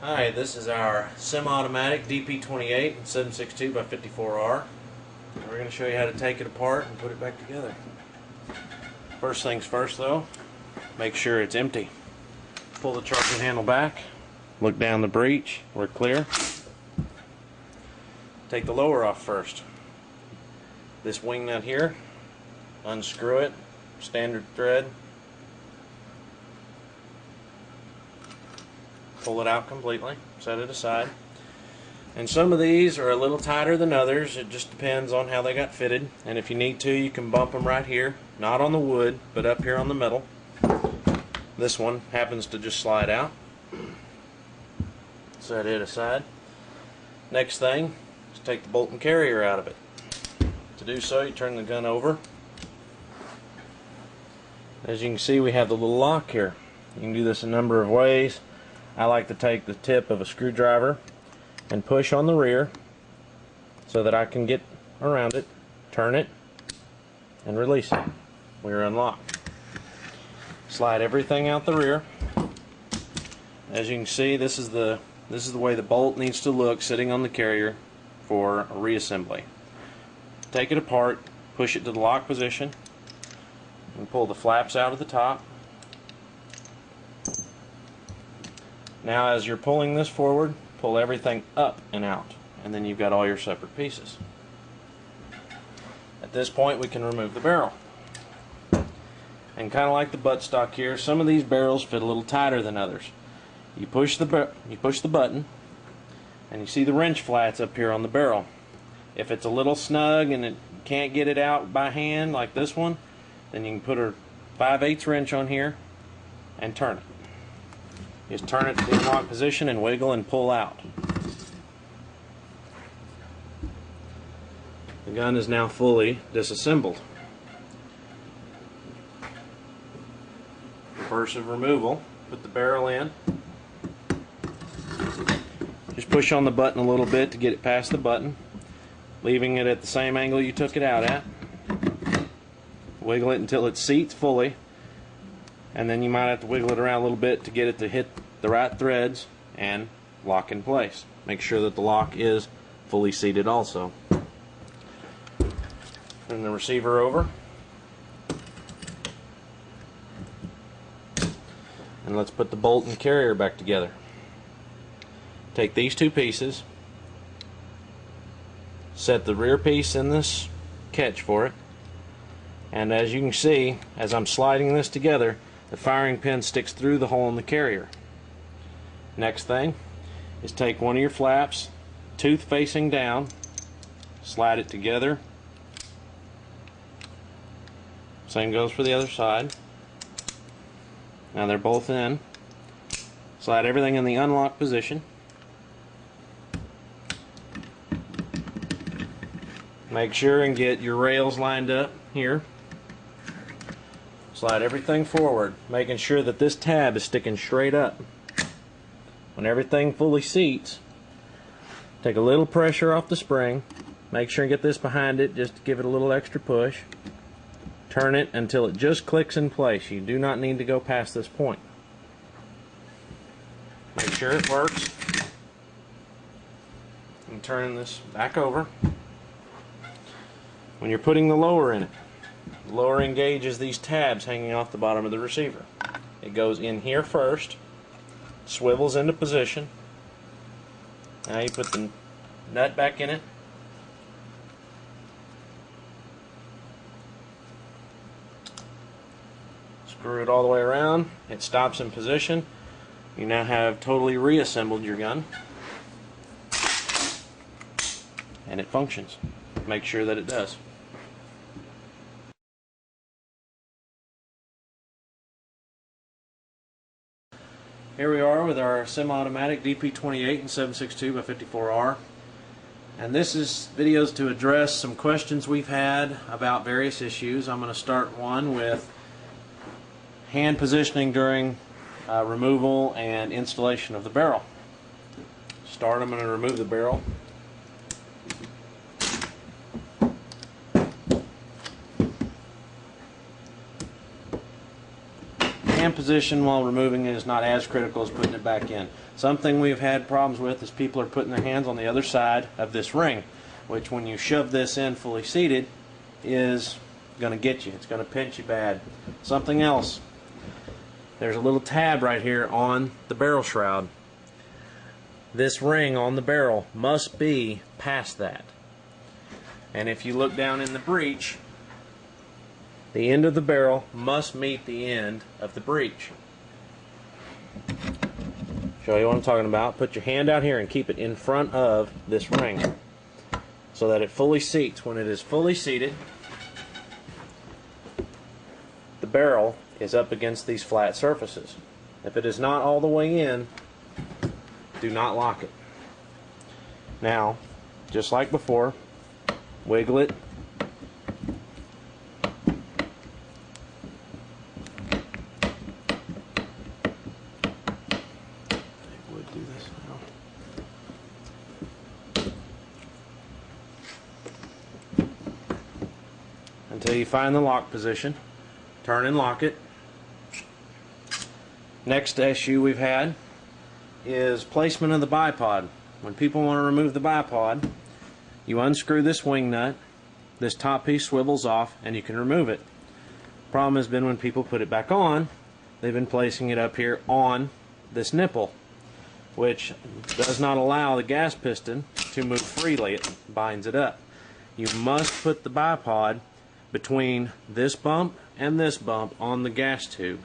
Hi, this is our semi-automatic DP28 and 762 by 54R. We're going to show you how to take it apart and put it back together. First things first though, make sure it's empty. Pull the charging handle back, look down the breech, we're clear. Take the lower off first. This wing nut here, unscrew it, standard thread. Pull it out completely, set it aside. And some of these are a little tighter than others. It just depends on how they got fitted. And if you need to, you can bump them right here, not on the wood, but up here on the metal. This one happens to just slide out. Set it aside. Next thing is take the bolt and carrier out of it. To do so, you turn the gun over. As you can see, we have the little lock here. You can do this a number of ways. I like to take the tip of a screwdriver and push on the rear so that I can get around it, turn it, and release it. We're unlocked. Slide everything out the rear. As you can see, this is the way the bolt needs to look sitting on the carrier for a reassembly. Take it apart, push it to the lock position, and pull the flaps out of the top. Now as you're pulling this forward, pull everything up and out, and then you've got all your separate pieces. At this point we can remove the barrel. And kind of like the buttstock here, some of these barrels fit a little tighter than others. You push the button, and you see the wrench flats up here on the barrel. If it's a little snug and it can't get it out by hand like this one, then you can put a 5/8 wrench on here and turn it. Just turn it to the unlock position and wiggle and pull out. The gun is now fully disassembled. Reverse of removal, put the barrel in. Just push on the button a little bit to get it past the button, leaving it at the same angle you took it out at. Wiggle it until it seats fully, and then you might have to wiggle it around a little bit to get it to hit the right threads and lock in place. Make sure that the lock is fully seated also. Turn the receiver over, and let's put the bolt and carrier back together. Take these two pieces, set the rear piece in this catch for it, and as you can see, as I'm sliding this together, the firing pin sticks through the hole in the carrier. Next thing is take one of your flaps, tooth facing down, slide it together. Same goes for the other side. Now they're both in. Slide everything in the unlock position. Make sure and get your rails lined up here. Slide everything forward, making sure that this tab is sticking straight up. When everything fully seats, take a little pressure off the spring. Make sure and get this behind it just to give it a little extra push. Turn it until it just clicks in place. You do not need to go past this point. Make sure it works. And turn this back over. When you're putting the lower in it, the lower engages these tabs hanging off the bottom of the receiver. It goes in here first, swivels into position. Now you put the nut back in it. Screw it all the way around. It stops in position. You now have totally reassembled your gun. And it functions. Make sure that it does. Here we are with our semi-automatic DP28 and 762 by 54R, and this is videos to address some questions we've had about various issues. I'm going to start one with hand positioning during removal and installation of the barrel. I'm going to remove the barrel. hand position while removing it is not as critical as putting it back in. Something we've had problems with is people are putting their hands on the other side of this ring, which when you shove this in fully seated is going to get you. It's going to pinch you bad. Something else. There's a little tab right here on the barrel shroud. This ring on the barrel must be past that. And if you look down in the breech, the end of the barrel must meet the end of the breech. Show you what I'm talking about. Put your hand out here and keep it in front of this ring so that it fully seats. When it is fully seated, the barrel is up against these flat surfaces. If it is not all the way in, do not lock it. Now, just like before, wiggle it. Do this now. Until you find the lock position. Turn and lock it. Next issue we've had is placement of the bipod. When people want to remove the bipod, you unscrew this wing nut, this top piece swivels off, and you can remove it. Problem has been when people put it back on, they've been placing it up here on this nipple, which does not allow the gas piston to move freely. It binds it up. You must put the bipod between this bump and this bump on the gas tube.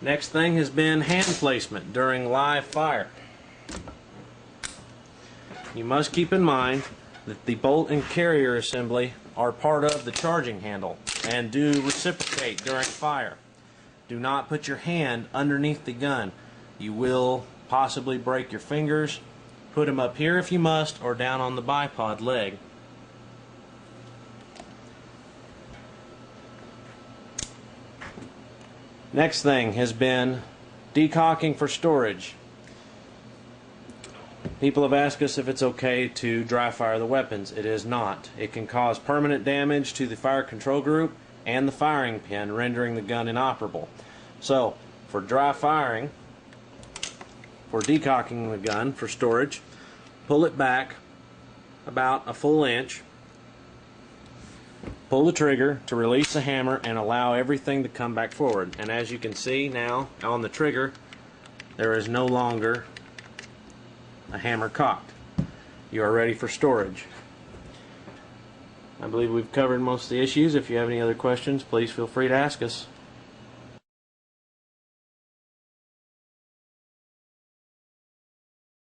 Next thing has been hand placement during live fire. You must keep in mind that the bolt and carrier assembly are part of the charging handle and do reciprocate during fire. Do not put your hand underneath the gun. You will possibly break your fingers. Put them up here if you must, or down on the bipod leg. Next thing has been decocking for storage. People have asked us if it's okay to dry fire the weapons. It is not. It can cause permanent damage to the fire control group and the firing pin, rendering the gun inoperable. So, for dry firing, for decocking the gun for storage, pull it back about a full inch, pull the trigger to release the hammer and allow everything to come back forward. And as you can see now on the trigger, there is no longer a hammer cocked. You are ready for storage. I believe we've covered most of the issues. If you have any other questions, please feel free to ask us.